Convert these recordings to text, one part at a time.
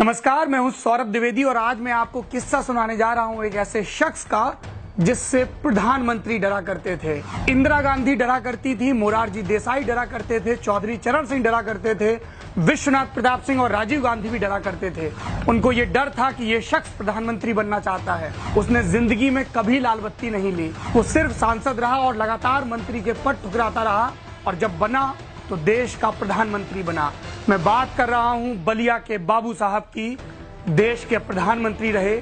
नमस्कार, मैं हूं सौरभ द्विवेदी और आज मैं आपको किस्सा सुनाने जा रहा हूं एक ऐसे शख्स का जिससे प्रधानमंत्री डरा करते थे। इंदिरा गांधी डरा करती थी, मोरारजी देसाई डरा करते थे, चौधरी चरण सिंह डरा करते थे, विश्वनाथ प्रताप सिंह और राजीव गांधी भी डरा करते थे। उनको ये डर था कि ये शख्स प्रधानमंत्री बनना चाहता है। उसने जिंदगी में कभी लाल बत्ती नहीं ली, वो सिर्फ सांसद रहा और लगातार मंत्री के पद ठुकराता रहा और जब बना तो देश का प्रधानमंत्री बना। मैं बात कर रहा हूं बलिया के बाबू साहब की, देश के प्रधानमंत्री रहे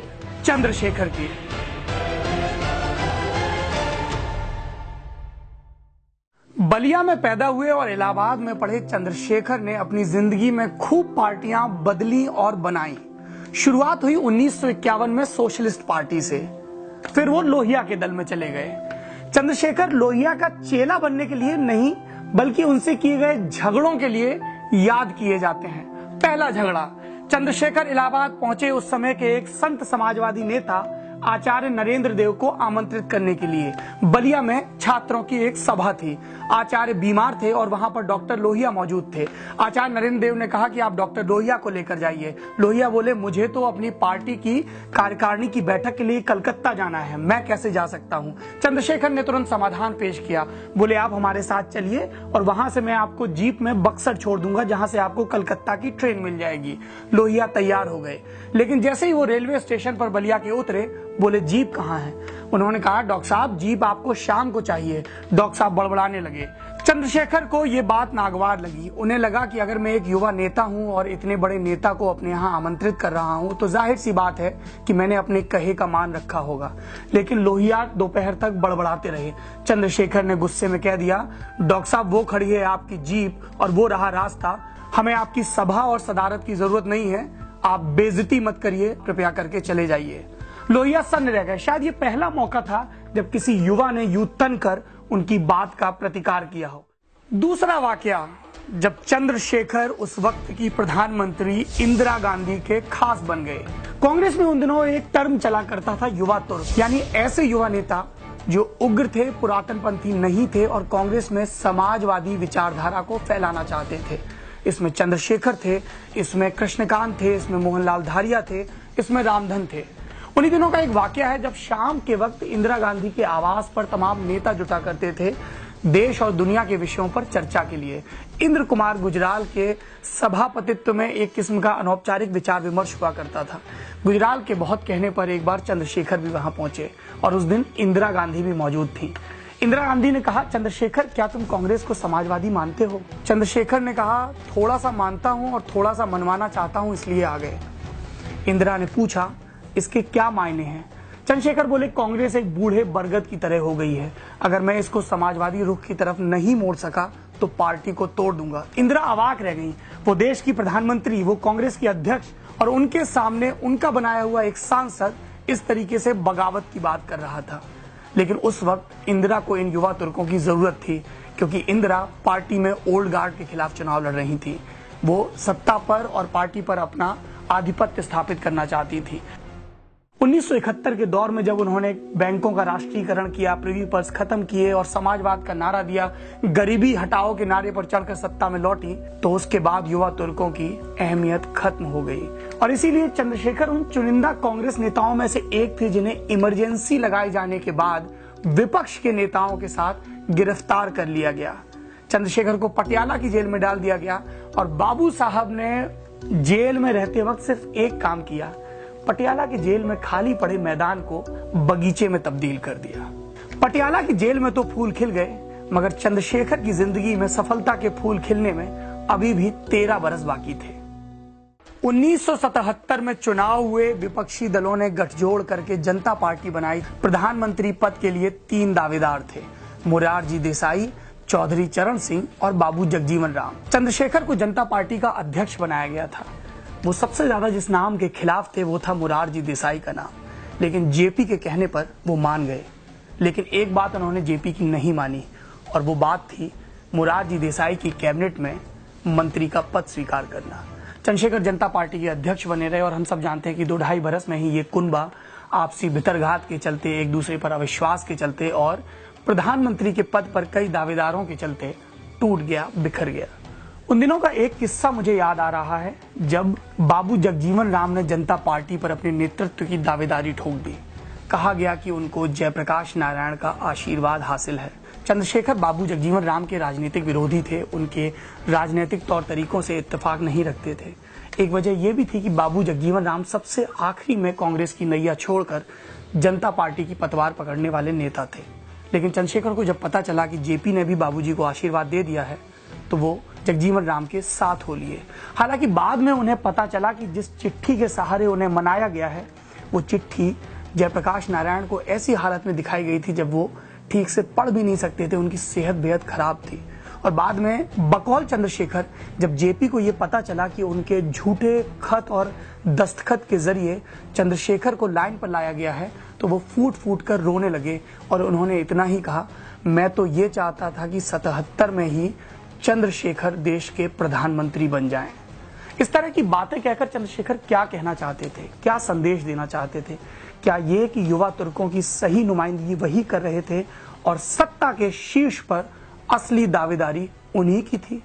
चंद्रशेखर की। बलिया में पैदा हुए और इलाहाबाद में पढ़े चंद्रशेखर ने अपनी जिंदगी में खूब पार्टियां बदली और बनाई। शुरुआत हुई 1951 में सोशलिस्ट पार्टी से, फिर वो लोहिया के दल में चले गए। चंद्रशेखर लोहिया का चेला बनने के लिए नहीं बल्कि उनसे किए गए झगड़ों के लिए याद किए जाते हैं। पहला झगड़ा, चंद्रशेखर इलाहाबाद पहुंचे उस समय के एक संत समाजवादी नेता आचार्य नरेंद्र देव को आमंत्रित करने के लिए। बलिया में छात्रों की एक सभा थी। आचार्य बीमार थे और वहां पर डॉक्टर लोहिया मौजूद थे। आचार्य नरेंद्र देव ने कहा कि आप डॉक्टर लोहिया को लेकर जाइए। लोहिया बोले, मुझे तो अपनी पार्टी की कार्यकारिणी की बैठक के लिए कलकत्ता जाना है, मैं कैसे जा सकता हूं। चंद्रशेखर ने तुरंत समाधान पेश किया, बोले आप हमारे साथ चलिए और वहां से मैं आपको जीप में बक्सर छोड़ दूंगा जहां से आपको कलकत्ता की ट्रेन मिल जाएगी। लोहिया तैयार हो गए, लेकिन जैसे ही वो रेलवे स्टेशन पर बलिया के उतरे, बोले जीप कहाँ है। उन्होंने कहा डॉक्टर साहब जीप आपको शाम को चाहिए। डॉक्टर साहब बड़बड़ाने लगे। चंद्रशेखर को ये बात नागवार लगी। उन्हें लगा कि अगर मैं एक युवा नेता हूं और इतने बड़े नेता को अपने यहाँ आमंत्रित कर रहा हूं तो जाहिर सी बात है कि मैंने अपने कहे का मान रखा होगा। लेकिन लोहिया दोपहर तक बड़बड़ाते रहे। चंद्रशेखर ने गुस्से में कह दिया, डॉक्टर साहब वो खड़ी है आपकी जीप और वो रहा रास्ता, हमें आपकी सभा और सदारत की जरूरत नहीं है, आप बेइज्जती मत करिए, कृपया करके चले जाइए। लोहिया सन्न रह गए। शायद ये पहला मौका था जब किसी युवा ने यूं तन कर उनकी बात का प्रतिकार किया हो। दूसरा वाकया, जब चंद्रशेखर उस वक्त की प्रधानमंत्री इंदिरा गांधी के खास बन गए। कांग्रेस में उन दिनों एक टर्म चला करता था युवा तुर्क, यानी ऐसे युवा नेता जो उग्र थे, पुरातनपंथी नहीं थे और कांग्रेस में समाजवादी विचारधारा को फैलाना चाहते थे। इसमें चंद्रशेखर थे, इसमें कृष्णकांत थे, इसमें मोहनलाल धारिया थे, इसमें रामधन थे। उन्हीं दिनों का एक वाकया है जब शाम के वक्त इंदिरा गांधी के आवास पर तमाम नेता जुटा करते थे देश और दुनिया के विषयों पर चर्चा के लिए। इंद्र कुमार गुजराल के सभापतित्व में एक किस्म का अनौपचारिक विचार विमर्श हुआ करता था। गुजराल के बहुत कहने पर एक बार चंद्रशेखर भी वहां पहुंचे और उस दिन इंदिरा गांधी भी मौजूद थी। इंदिरा गांधी ने कहा, चंद्रशेखर क्या तुम कांग्रेस को समाजवादी मानते हो। चंद्रशेखर ने कहा, थोड़ा सा मानता हूं और थोड़ा सा मनवाना चाहता हूं, इसलिए आ गए। इंदिरा ने पूछा, इसके क्या मायने हैं। चंद्रशेखर बोले, कांग्रेस एक बूढ़े बरगद की तरह हो गई है, अगर मैं इसको समाजवादी रुख की तरफ नहीं मोड़ सका तो पार्टी को तोड़ दूंगा। इंदिरा अवाक रह गई। वो देश की प्रधानमंत्री, वो कांग्रेस की अध्यक्ष और उनके सामने उनका बनाया हुआ एक सांसद इस तरीके से बगावत की बात कर रहा था। लेकिन उस वक्त इंदिरा को इन युवा तुर्कों की जरूरत थी, क्योंकि इंदिरा पार्टी में ओल्ड गार्ड के खिलाफ चुनाव लड़ रही थी। वो सत्ता पर और पार्टी पर अपना आधिपत्य स्थापित करना चाहती थी। 1971 के दौर में जब उन्होंने बैंकों का राष्ट्रीयकरण किया, प्रिवी पर्स खत्म किए और समाजवाद का नारा दिया, गरीबी हटाओ के नारे पर चढ़कर सत्ता में लौटी, तो उसके बाद युवा तुर्कों की अहमियत खत्म हो गई। और इसीलिए चंद्रशेखर उन चुनिंदा कांग्रेस नेताओं में से एक थे जिन्हें इमरजेंसी लगाए जाने के बाद विपक्ष के नेताओं के साथ गिरफ्तार कर लिया गया। चंद्रशेखर को पटियाला की जेल में डाल दिया गया और बाबू साहब ने जेल में रहते वक्त सिर्फ एक काम किया, पटियाला की जेल में खाली पड़े मैदान को बगीचे में तब्दील कर दिया। पटियाला की जेल में तो फूल खिल गए, मगर चंद्रशेखर की जिंदगी में सफलता के फूल खिलने में अभी भी 13 बरस बाकी थे। 1977 में चुनाव हुए। विपक्षी दलों ने गठजोड़ करके जनता पार्टी बनाई। प्रधानमंत्री पद के लिए 3 दावेदार थे, मोरारजी देसाई, चौधरी चरण सिंह और बाबू जगजीवन राम। चंद्रशेखर को जनता पार्टी का अध्यक्ष बनाया गया था। वो सबसे ज्यादा जिस नाम के खिलाफ थे वो था मोरारजी देसाई का नाम, लेकिन जेपी के कहने पर वो मान गए। लेकिन एक बात उन्होंने जेपी की नहीं मानी और वो बात थी मोरारजी देसाई की कैबिनेट में मंत्री का पद स्वीकार करना। चंद्रशेखर जनता पार्टी के अध्यक्ष बने रहे और हम सब जानते हैं कि 2-2.5 बरस में ही ये कुनबा आपसी भितरघात के चलते, एक दूसरे पर अविश्वास के चलते और प्रधानमंत्री के पद पर कई दावेदारों के चलते टूट गया, बिखर गया। उन दिनों का एक किस्सा मुझे याद आ रहा है जब बाबू जगजीवन राम ने जनता पार्टी पर अपने नेतृत्व की दावेदारी ठोक दी। कहा गया कि उनको जयप्रकाश नारायण का आशीर्वाद हासिल है। चंद्रशेखर बाबू जगजीवन राम के राजनीतिक विरोधी थे, उनके राजनीतिक तौर तरीकों से इत्तेफाक नहीं रखते थे। एक वजह यह भी थी कि बाबू जगजीवन राम सबसे आखिरी में कांग्रेस की नैया छोड़कर जनता पार्टी की पतवार पकड़ने वाले नेता थे। लेकिन चंद्रशेखर को जब पता चला कि जेपी ने भी बाबूजी को आशीर्वाद दे दिया है तो वो जगजीवन राम के साथ हो लिए। हालांकि बाद में उन्हें पता चला कि जिस चिट्ठी के सहारे उन्हें मनाया गया है वो चिट्ठी जयप्रकाश नारायण को ऐसी हालत में दिखाई गई थी जब वो ठीक से पढ़ भी नहीं सकते थे, उनकी सेहत बेहद खराब थी। और बाद में बकौल चंद्रशेखर जब जेपी को यह पता चला कि उनके झूठे खत और दस्तखत के जरिए चंद्रशेखर को लाइन पर लाया गया है तो वो फूट फूट कर रोने लगे और उन्होंने इतना ही कहा, मैं तो ये चाहता था कि 77 में ही चंद्रशेखर देश के प्रधानमंत्री बन जाएं। इस तरह की बातें कहकर चंद्रशेखर क्या कहना चाहते थे, क्या संदेश देना चाहते थे? क्या ये कि युवा तुर्कों की सही नुमाइंदगी वही कर रहे थे और सत्ता के शीर्ष पर असली दावेदारी उन्हीं की थी?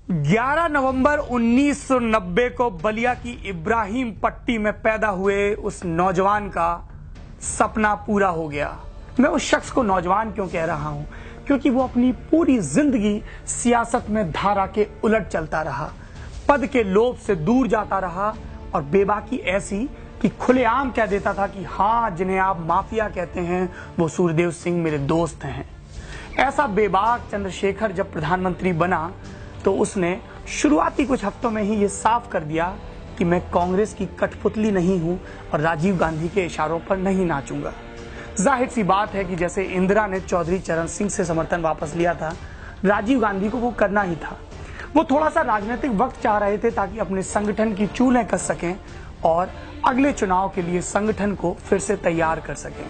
11 नवंबर 1990 को बलिया की इब्राहिम पट्टी में पैदा हुए उस नौजवान का सपना पूरा हो गया। मैं उस शख्स को नौजवान क्यों कह रहा हूं? क्योंकि वो अपनी पूरी जिंदगी सियासत में धारा के उलट चलता रहा, पद के लोभ से दूर जाता रहा और बेबाकी ऐसी कि खुलेआम कह देता था कि हाँ, जिन्हें आप माफिया कहते हैं वो सूर्यदेव सिंह मेरे दोस्त हैं। ऐसा बेबाक चंद्रशेखर जब प्रधानमंत्री बना तो उसने शुरुआती कुछ हफ्तों में ही ये साफ कर दिया कि मैं कांग्रेस की कठपुतली नहीं हूं और राजीव गांधी के इशारों पर नहीं नाचूंगा। जाहिर सी बात है कि जैसे इंदिरा ने चौधरी चरण सिंह से समर्थन वापस लिया था, राजीव गांधी को वो करना ही था। वो थोड़ा सा राजनीतिक वक्त चाह रहे थे ताकि अपने संगठन की चूलें कस सकें और अगले चुनाव के लिए संगठन को फिर से तैयार कर सकें।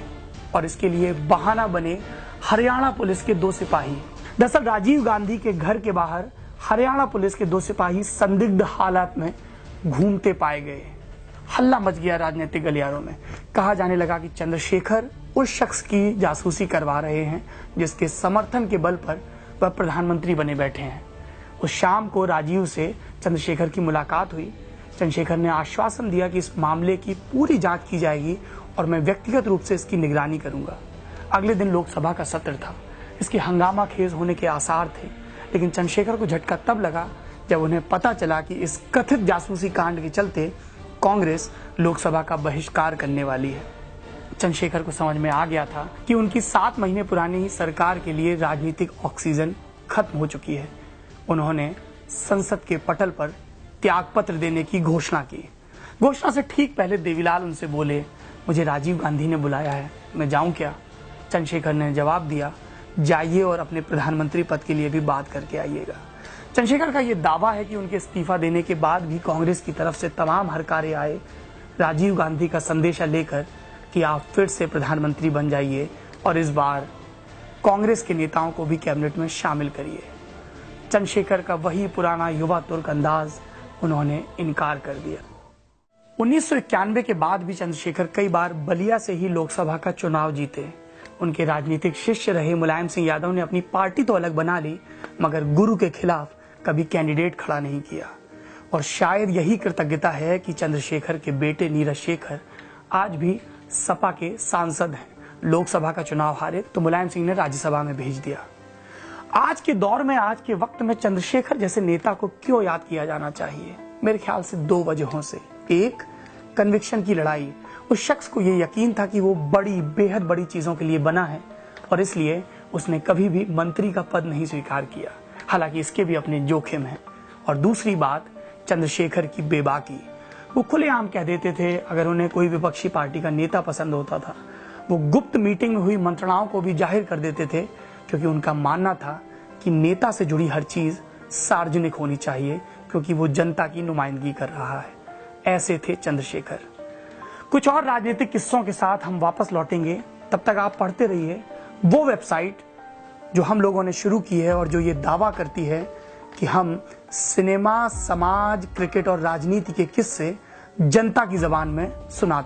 और इसके लिए बहाना बने हरियाणा पुलिस के 2 सिपाही। दरअसल राजीव गांधी के घर के बाहर हरियाणा पुलिस के 2 सिपाही संदिग्ध हालात में घूमते पाए गए। हल्ला मच गया राजनीतिक गलियारों में। कहा जाने लगा कि चंद्रशेखर उस शख्स की जासूसी करवा रहे हैं जिसके समर्थन के बल पर वह प्रधानमंत्री बने बैठे हैं। उस शाम को राजीव से चंद्रशेखर की मुलाकात हुई। चंद्रशेखर ने आश्वासन दिया कि इस मामले की पूरी जांच की जाएगी और मैं व्यक्तिगत रूप से इसकी निगरानी करूंगा। अगले दिन लोकसभा का सत्र था। इसके हंगामा खेज होने के आसार थे, लेकिन चंद्रशेखर को झटका तब लगा जब उन्हें पता चला कि इस कथित जासूसी कांड के चलते कांग्रेस लोकसभा का बहिष्कार करने वाली है। चंद्रशेखर को समझ में आ गया था कि उनकी 7 महीने पुरानी सरकार के लिए राजनीतिक ऑक्सीजन खत्म हो चुकी है। उन्होंने संसद के पटल पर त्यागपत्र देने की घोषणा की। घोषणा से ठीक पहले देवीलाल उनसे बोले, मुझे राजीव गांधी ने बुलाया है, मैं जाऊं क्या? चंद्रशेखर ने जवाब दिया, जाइए और अपने प्रधानमंत्री पद के लिए भी बात करके आइएगा। चंद्रशेखर का यह दावा है कि उनके इस्तीफा देने के बाद भी कांग्रेस की तरफ से तमाम हरकारे आए राजीव गांधी का संदेशा लेकर कि आप फिर से प्रधानमंत्री बन जाइए और इस बार कांग्रेस के नेताओं को भी कैबिनेट में शामिल करिए। चंद्रशेखर का वही पुराना युवा तुर्क अंदाज, उन्होंने इनकार कर दिया। 1991 के बाद भी चंद्रशेखर कई बार बलिया से ही लोकसभा का चुनाव जीते। उनके राजनीतिक शिष्य रहे मुलायम सिंह यादव ने अपनी पार्टी तो अलग बना ली, मगर गुरु के खिलाफ कभी कैंडिडेट खड़ा नहीं किया। और शायद यही कृतज्ञता है कि चंद्रशेखर के बेटे नीरज शेखर आज भी सपा के सांसद हैं। लोकसभा का चुनाव हारे तो मुलायम सिंह ने राज्यसभा में भेज दिया। आज के दौर में, आज के वक्त में चंद्रशेखर जैसे नेता को क्यों याद किया जाना चाहिए? मेरे ख्याल से 2 वजहों से। एक, कन्विक्शन की लड़ाई। उस शख्स को यह यकीन था कि वो बड़ी, बेहद बड़ी चीजों के लिए बना है और इसलिए उसने कभी भी मंत्री का पद नहीं स्वीकार किया, हालांकि इसके भी अपने जोखिम हैं। और दूसरी बात, चंद्रशेखर की बेबाकी। वो खुलेआम कह देते थे अगर उन्हें कोई विपक्षी पार्टी का नेता पसंद होता था। वो गुप्त मीटिंग में हुई मंत्रणाओं को भी जाहिर कर देते थे, क्योंकि उनका मानना था कि नेता से जुड़ी हर चीज सार्वजनिक होनी चाहिए, क्योंकि वो जनता की नुमाइंदगी कर रहा है। ऐसे थे चंद्रशेखर। कुछ और राजनीतिक किस्सों के साथ हम वापस लौटेंगे। तब तक आप पढ़ते रहिए वो वेबसाइट जो हम लोगों ने शुरू की है और जो ये दावा करती है कि हम सिनेमा, समाज, क्रिकेट और राजनीति के किस्से जनता की जबान में सुनाते